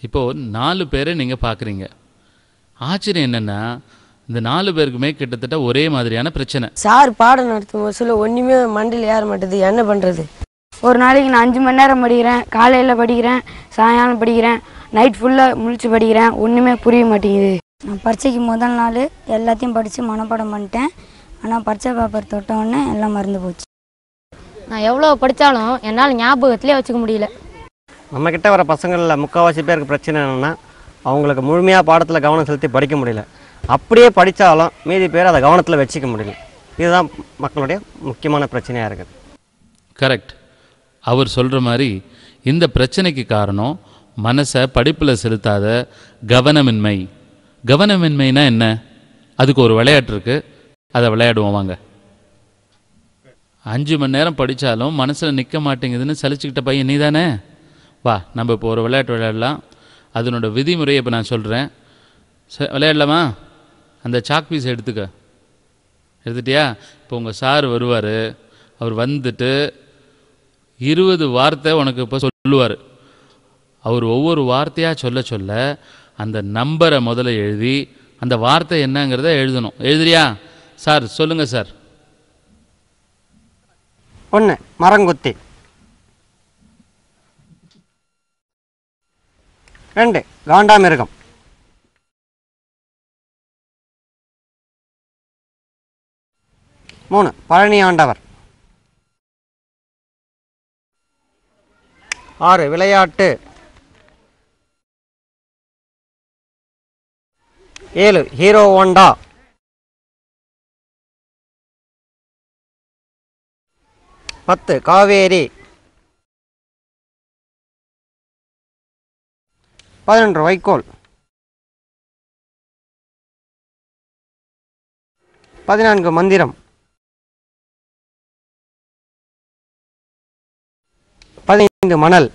இப்போது 4 பேரை நீங்கள் பார்க்குறீங்க. ஆச்சரியம் என்னென்னா இந்த 4 பேருக்குமே கிட்டத்தட்ட ஒரே மாதிரியான பிரச்சனை. சார் பாடம் நடத்தும் சொல்ல ஒன்றுமே மண்டையில் ஏற மாட்டேது, என்ன பண்ணுறது? ஒரு நாளைக்கு நான் 5 மணி நேரம் படிக்கிறேன், காலையில் படிக்கிறேன், சாயங்காலம் படிக்கிறேன், நைட் ஃபுல்லாக முழிச்சு படிக்கிறேன், ஒன்றுமே புரிய மாட்டேங்குது. நான் பரீட்சைக்கு முதல் நாள் எல்லாத்தையும் படித்து மனப்பாடம் பண்ணிட்டேன். ஆனால் பரீட்சை பேப்பர் தொட்ட உடனே எல்லாம் மறந்து போச்சு. நான் எவ்வளோ படித்தாலும் என்னால் ஞாபகத்திலே வச்சுக்க முடியல. நம்மக்கிட்ட வர பசங்களில் முக்கால்வாசி பேருக்கு பிரச்சனை என்னென்னா அவங்களுக்கு முழுமையாக பாடத்தில் கவனம் செலுத்தி படிக்க முடியல. அப்படியே படித்தாலும் மீதி பேர் அதை கவனத்தில் வச்சுக்க முடியல. இதுதான் மக்களுடைய முக்கியமான பிரச்சனையாக இருக்குது. கரெக்ட். அவர் சொல்கிற மாதிரி இந்த பிரச்சனைக்கு காரணம் மனசை படிப்பில் செலுத்தாத கவனமின்மை. கவனமின்மைனா என்ன? அதுக்கு ஒரு விளையாட்டு இருக்குது, அதை விளையாடுவோம் வாங்க. 5 மணி நேரம் படித்தாலும் மனசில் நிற்க மாட்டேங்குதுன்னு சலிச்சுக்கிட்ட பையன் நீ தானே? வா, நம்ம இப்போ ஒரு விளையாட்டு விளையாடலாம். அதனோட விதிமுறையை இப்போ நான் சொல்கிறேன். விளையாடலாமா? அந்த சாக் பீஸ் எடுத்துட்டியா? இப்போ உங்கள் சார் வருவார். அவர் வந்துட்டு 20 வார்த்தை உனக்கு இப்போ சொல்லுவார். அவர் ஒவ்வொரு வார்த்தையாக சொல்ல சொல்ல அந்த நம்பரை முதல்ல எழுதி அந்த வார்த்தை என்னங்கிறத எழுதணும். எழுதுறியா? சார் சொல்லுங்கள் சார். 1 மரங்குத்தி, 2 காண்டாமிருகம், 3 பழனி ஆண்டவர், 6 விளையாட்டு, 7 ஹீரோ ஹோண்டா, 10 காவேரி, 11 வைக்கோல், 14 மந்திரம், 15 மணல்,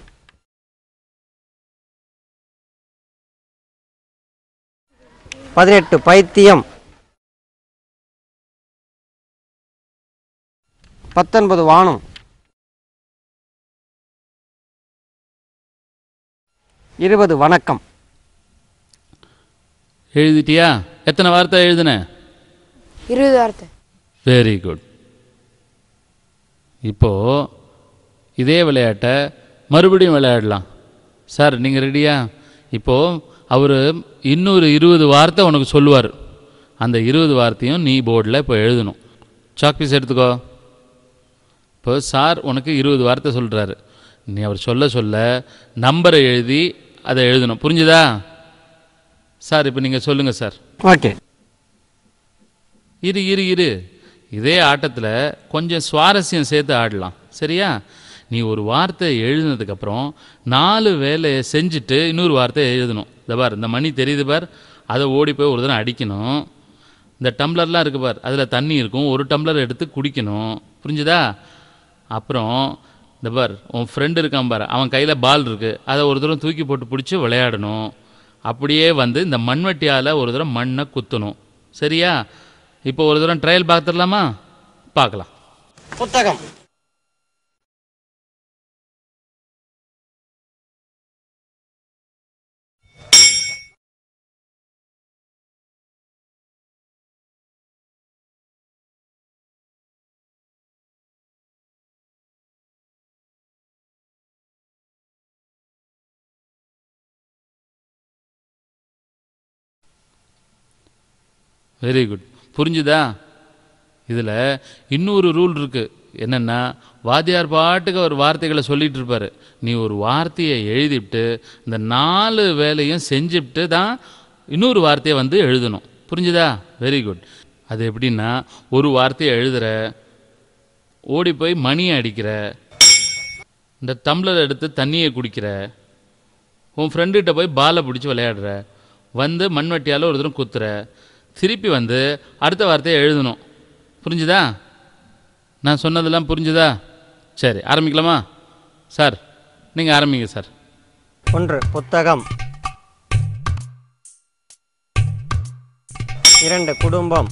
18 பைத்தியம், 19 வானம், 20 வணக்கம். எழுதிட்டியா? எத்தனை வார்த்தை எழுதுன? 20 வார்த்தை. Very good. இப்போது இதே விளையாட்டை மறுபடியும் விளையாடலாம். சார் நீங்கள் ரெடியா? இப்போது அவர் இன்னொரு 20 வார்த்தை உனக்கு சொல்லுவார். அந்த 20 வார்த்தையும் நீ போர்டில் இப்போ எழுதணும். சாக் பீஸ் எடுத்துக்கோ. இப்போ சார் உனக்கு 20 வார்த்தை சொல்கிறாரு. நீ அவர் சொல்ல சொல்ல நம்பரை எழுதி அதை எழுதணும். புரிஞ்சுதா சார்? இப்போ நீங்கள் சொல்லுங்கள் சார். ஓகே. இரு இதே ஆட்டத்தில் கொஞ்சம் சுவாரஸ்யம் சேர்த்து ஆடலாம். சரியா? நீ ஒரு வார்த்தை எழுதினதுக்கப்புறம் 4 வேலையை செஞ்சுட்டு இன்னொரு வார்த்தையை எழுதணும். இந்த பார், இந்த மணி தெரியுது பார், அதை ஓடி போய் ஒரு தடவை அடிக்கணும். இந்த டம்ளர்லாம் இருக்குது பார், அதில் தண்ணி இருக்கும், ஒரு டம்ளர் எடுத்து குடிக்கணும். புரிஞ்சுதா? அப்புறம் இந்த பார், உன் ஃப்ரெண்டு இருக்கான் பார், அவன் கையில் பால் இருக்குது, அதை ஒரு தடவை தூக்கி போட்டு பிடிச்சி விளையாடணும். அப்படியே வந்து இந்த மண்வெட்டியால் ஒரு தடவை மண்ணை குத்தணும். சரியா? இப்போ ஒரு தடவை ட்ரையல் பார்த்துடலாமா? பார்க்கலாம். புத்தகம், வெரி குட். புரிஞ்சுதா? இதில் இன்னொரு ரூல் இருக்குது. என்னென்னா, வாத்தியார் பாட்டுக்கு ஒரு வார்த்தைகளை சொல்லிகிட்டு இருப்பார். நீ ஒரு வார்த்தையை எழுதிவிட்டு இந்த 4 வேலையும் செஞ்சுவிட்டு தான் இன்னொரு வார்த்தையை வந்து எழுதணும். புரிஞ்சுதா? Very good. அது எப்படின்னா, ஒரு வார்த்தையை எழுதுகிற, ஓடி போய் மணியை அடிக்கிற, இந்த டம்ளர் எடுத்து தண்ணியை குடிக்கிற, உன் ஃப்ரெண்டுகிட்ட போய் பாலை பிடிச்சி விளையாடுற, வந்து மண்வெட்டியால் ஒரு தடவை குத்துற, திருப்பி வந்து அடுத்த வார்த்தையை எழுதணும். புரிஞ்சுதா? நான் சொன்னதெல்லாம் புரிஞ்சுதா? சரி, ஆரம்பிக்கலாமா? சார் நீங்கள் ஆரம்பிங்க சார். 1 புத்தகம், 2 குடும்பம்,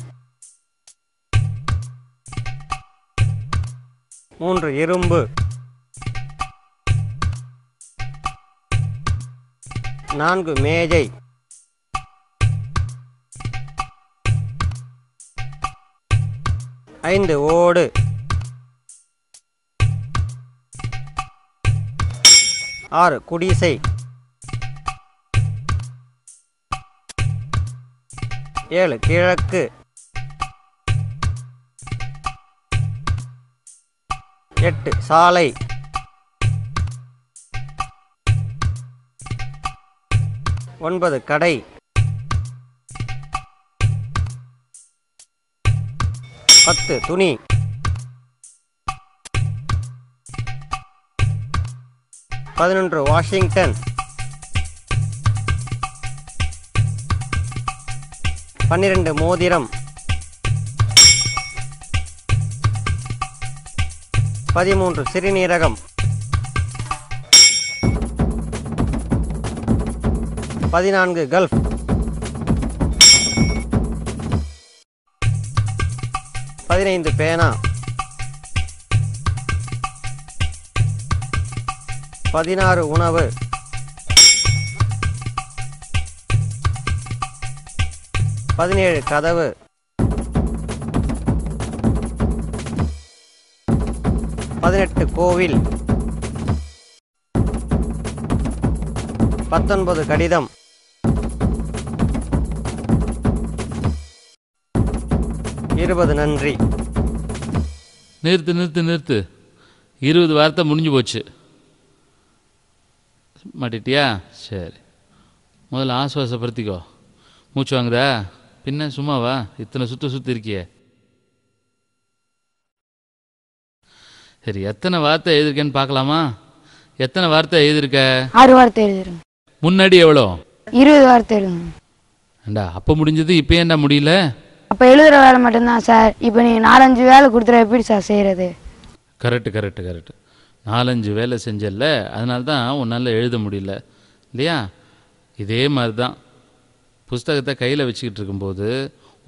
3 இரும்பு, 4 மேஜை, 5 ஓடு, 6 குடிசை, 7 கிழக்கு, 8 சாலை, 9 கடை, 10 துணி, 11 வாஷிங்டன், 12 மோதிரம், 13 சிறுநீரகம், 14 கல்ஃப், 15 பேனா, 16 உணவு, 17 கதவு, 18 கோவில், 19 கடிதம், 20 நன்றி. நிறுத்து நிறுத்து நிறுத்து. 20 வார்த்தை முடிஞ்சு போச்சு. மாட்டிட்டியா? சரி, முதல்ல ஆசுவாசப்படுத்திக்கோ. மூச்சு வாங்குதா? பின்ன சும்மாவா இத்தனை சுற்றி இருக்கியே? சரி, எத்தனை வார்த்தை எழுதிருக்கேன்னு பார்க்கலாமா? எத்தனை வார்த்தை எழுதிருக்க? 6 வார்த்தை எழுதுறேன். முன்னாடி எவ்வளோ? 20 வார்த்தை எழுதுங்க. ஏண்டா அப்போ முடிஞ்சது, இப்போ ஏன்டா முடியல? அப்போ எழுதுகிற வேலை மட்டும்தான் சார். இப்போ நீங்கள் 4-5 வேலை கொடுத்துற எப்படி சார் செய்கிறது? Correct correct correct. 4-5 வேலை செஞ்சல, அதனால தான் உன்னால் எழுத முடியல இல்லையா? இதே மாதிரி தான் புஸ்தகத்தை கையில் வச்சுக்கிட்டு இருக்கும்போது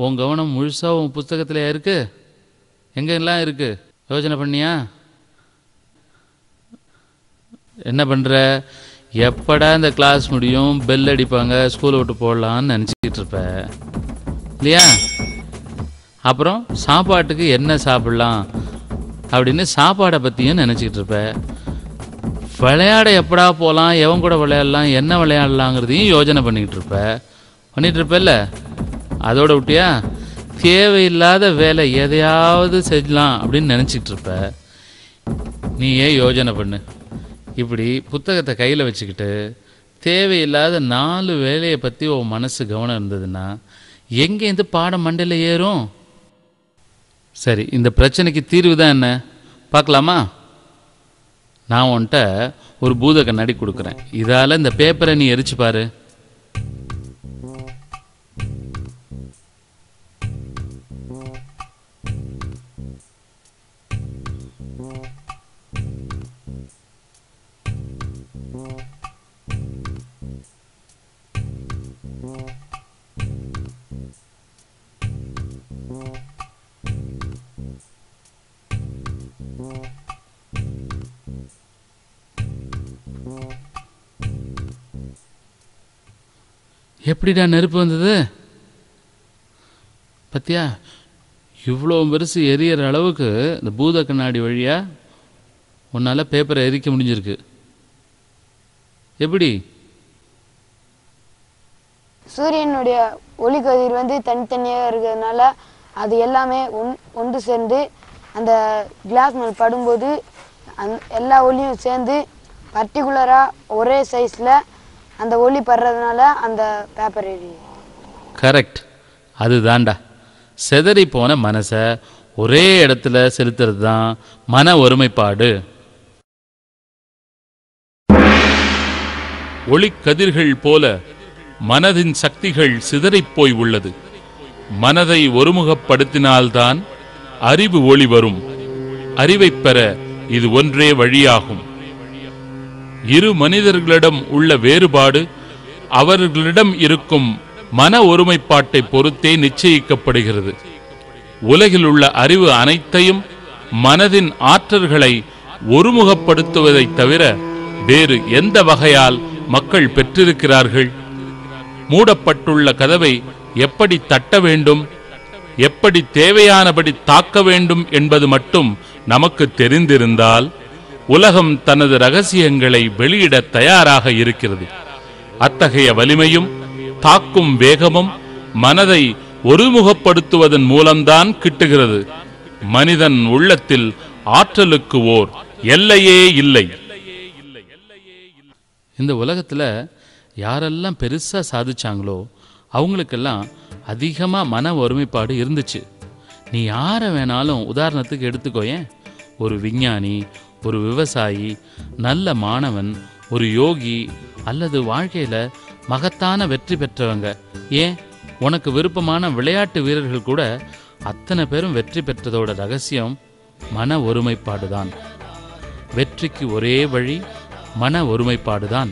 உன் கவனம் முழுசாக உன் புஸ்தகத்தில் இருக்கு. எங்கெல்லாம் இருக்கு யோசனை பண்ணியா? என்ன பண்ணுற? எப்படா இந்த கிளாஸ் முடியும், பெல் அடிப்பாங்க, ஸ்கூலை விட்டு போடலான்னு நினச்சிக்கிட்டு இருப்ப இல்லையா? அப்புறம் சாப்பாட்டுக்கு என்ன சாப்பிட்லாம் அப்படின்னு சாப்பாடை பற்றியும் நினச்சிக்கிட்டு இருப்ப. விளையாட எப்படா போகலாம், எவன் கூட விளையாடலாம், என்ன விளையாடலாங்கிறதையும் யோஜனை பண்ணிக்கிட்டு இருப்பல்ல? அதோட விட்டியா? தேவையில்லாத வேலை எதையாவது செய்யலாம் அப்படின்னு நினச்சிக்கிட்டு இருப்ப. நீ ஏன் யோஜனை பண்ணு. இப்படி புத்தகத்தை கையில் வச்சுக்கிட்டு தேவையில்லாத 4 வேலையை பற்றி உன் மனசு கவனம் இருந்ததுன்னா எங்கேருந்து பாடம் மண்டையில் ஏறும்? சரி, இந்த பிரச்சனைக்கு தீர்வு தான் என்ன பார்க்கலாமா? நான் உன்கிட்ட ஒரு பூத கண்ணாடி கொடுக்குறேன். இதால் இந்த பேப்பரை நீ எரிச்சு பாரு. எப்படிடா நெருப்பு வந்தது பத்தியா? இவ்வளோ பெருசு எரியற அளவுக்கு இந்த பூத கண்ணாடி வழியாக உன்னால் பேப்பரை எரிக்க முடிஞ்சிருக்கு. எப்படி? சூரியனுடைய ஒளிக்கதிர் தனித்தனியாக இருக்கிறதுனால அது எல்லாமே ஒன்று சேர்ந்து அந்த கிளாஸ் மேல் படும்போது எல்லா ஒளியும் சேர்ந்து பர்டிகுலராக ஒரே சைஸில் அந்த ஒளி படுறதுனால அந்த பேப்பர் எரியுது. கரெக்ட், அது தாண்டா. செதறி போன மனசை ஒரே இடத்துல செலுத்துறது தான் மன ஒருமைப்பாடு. ஒளிக்கதிர்கள் போல மனதின் சக்திகள் சிதறிப்போய் உள்ளது. மனதை ஒருமுகப்படுத்தினால்தான் அறிவு ஒளி வரும். அறிவைப் பெற இது ஒன்றே வழியாகும். இரு மனிதர்களிடம் உள்ள வேறுபாடு அவர்களிடம் இருக்கும் மன ஒருமைப்பாட்டை பொறுத்தே நிச்சயிக்கப்படுகிறது. உலகில் உள்ள அறிவு அனைத்தையும் மனதின் ஆற்றல்களை ஒருமுகப்படுத்துவதை தவிர வேறு எந்த வகையால் மக்கள் பெற்றிருக்கிறார்கள்? மூடப்பட்டுள்ள கதவை எப்படி தட்ட வேண்டும், எப்படி தேவையானபடி தாக்க வேண்டும் என்பது மட்டும் நமக்கு தெரிந்திருந்தால் உலகம் தனது ரகசியங்களை வெளியிட தயாராக இருக்கிறது. அத்தகைய வலிமையும் தாக்கும் வேகமும் மனதை ஒருமுகப்படுத்துவதன் மூலம்தான் கிட்டுகிறது. மனிதன் உள்ளத்தில் ஆற்றலுக்கு ஓர் எல்லையே இல்லை. இந்த உலகத்தில் யாரெல்லாம் பெருசாக சாதிச்சாங்களோ அவங்களுக்கெல்லாம் அதிகமாக மன ஒருமைப்பாடு இருந்துச்சு. நீ யாரை வேணாலும் உதாரணத்துக்கு எடுத்துக்கோயேன். ஒரு விஞ்ஞானி, ஒரு விவசாயி, நல்ல மாணவன், ஒரு யோகி அல்லது வாழ்க்கையில் மகத்தான வெற்றி பெற்றவங்க, ஏன் உனக்கு விருப்பமான விளையாட்டு வீரர்கள் கூட அத்தனை பேரும் வெற்றி பெற்றதோட ரகசியம் மன ஒருமைப்பாடு தான். வெற்றிக்கு ஒரே வழி மன ஒருமைப்பாடு தான்.